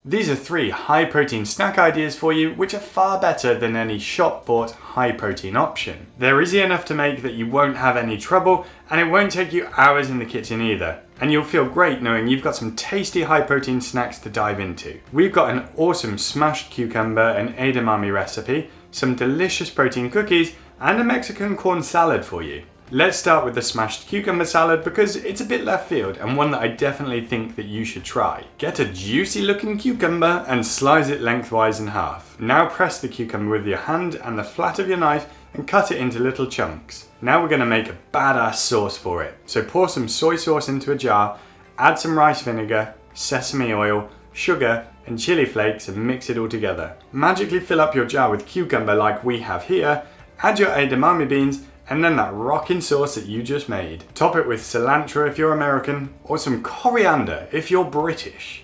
These are 3 high protein snack ideas for you which are far better than any shop bought high protein option. They're easy enough to make that you won't have any trouble, and it won't take you hours in the kitchen either. And you'll feel great knowing you've got some tasty high protein snacks to dive into. We've got an awesome smashed cucumber and edamame recipe, some delicious protein cookies, and a Mexican corn salad for you. Let's start with the smashed cucumber salad because it's a bit left field and one that I definitely think that you should try. Get a juicy looking cucumber and slice it lengthwise in half. Now press the cucumber with your hand and the flat of your knife and cut it into little chunks. Now we're going to make a badass sauce for it. So pour some soy sauce into a jar, add some rice vinegar, sesame oil, sugar and chili flakes and mix it all together. Magically fill up your jar with cucumber like we have here, add your edamame beans and then that rockin' sauce that you just made. Top it with cilantro if you're American, or some coriander if you're British,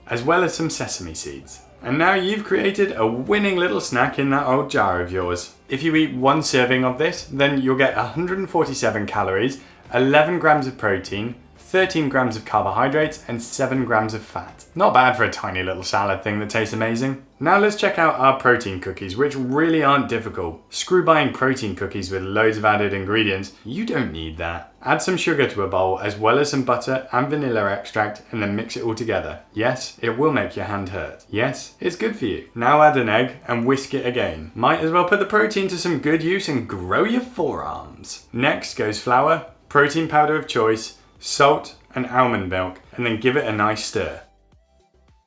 as well as some sesame seeds. And now you've created a winning little snack in that old jar of yours. If you eat 1 serving of this, then you'll get 147 calories, 11 grams of protein, 13 grams of carbohydrates and 7 grams of fat. Not bad for a tiny little salad thing that tastes amazing. Now let's check out our protein cookies, which really aren't difficult. Screw buying protein cookies with loads of added ingredients. You don't need that. Add some sugar to a bowl as well as some butter and vanilla extract and then mix it all together. Yes, it will make your hand hurt. Yes, it's good for you. Now add an egg and whisk it again. Might as well put the protein to some good use and grow your forearms. Next goes flour, protein powder of choice, salt and almond milk, and then give it a nice stir.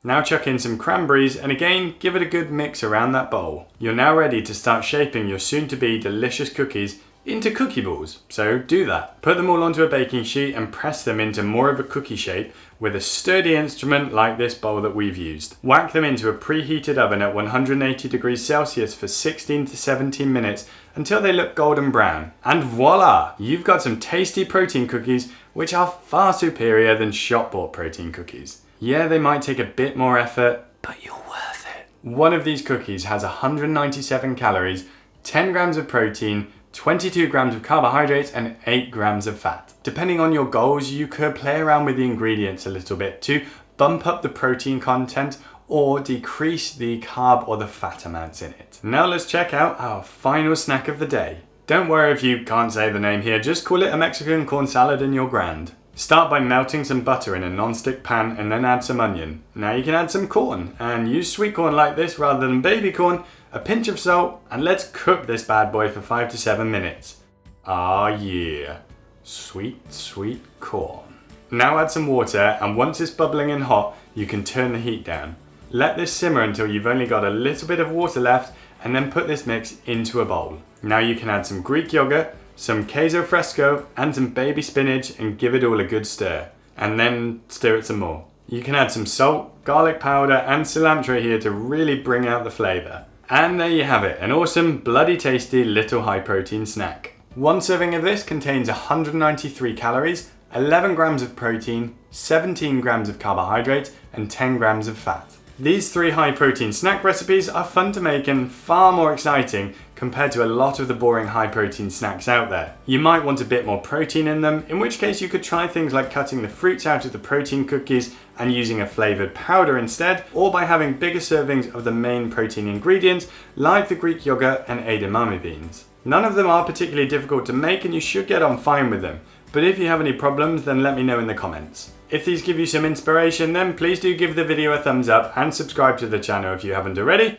Now chuck in some cranberries and again give it a good mix around that bowl. You're now ready to start shaping your soon to be delicious cookies into cookie balls, so do that. Put them all onto a baking sheet and press them into more of a cookie shape with a sturdy instrument like this bowl that we've used. Whack them into a preheated oven at 180 degrees Celsius for 16 to 17 minutes until they look golden brown. And voila! You've got some tasty protein cookies which are far superior than shop bought protein cookies. Yeah, they might take a bit more effort, but you're worth it. One of these cookies has 197 calories, 10 grams of protein, 22 grams of carbohydrates and 8 grams of fat. Depending on your goals, you could play around with the ingredients a little bit to bump up the protein content or decrease the carb or the fat amounts in it. Now let's check out our final snack of the day. Don't worry if you can't say the name here, just call it a Mexican corn salad and you're grand. Start by melting some butter in a non-stick pan and then add some onion. Now you can add some corn and use sweet corn like this rather than baby corn, a pinch of salt, and let's cook this bad boy for 5 to 7 minutes. Ah yeah, sweet, sweet corn. Now add some water and once it's bubbling and hot, you can turn the heat down. Let this simmer until you've only got a little bit of water left and then put this mix into a bowl. Now you can add some Greek yogurt, some queso fresco and some baby spinach and give it all a good stir. And then stir it some more. You can add some salt, garlic powder and cilantro here to really bring out the flavour. And there you have it, an awesome, bloody tasty little high protein snack. 1 serving of this contains 193 calories, 11 grams of protein, 17 grams of carbohydrates and 10 grams of fat. These 3 high protein snack recipes are fun to make and far more exciting compared to a lot of the boring high protein snacks out there. You might want a bit more protein in them, in which case you could try things like cutting the fruits out of the protein cookies and using a flavoured powder instead, or by having bigger servings of the main protein ingredients like the Greek yogurt and edamame beans. None of them are particularly difficult to make and you should get on fine with them, but if you have any problems then let me know in the comments. If these give you some inspiration then please do give the video a thumbs up and subscribe to the channel if you haven't already.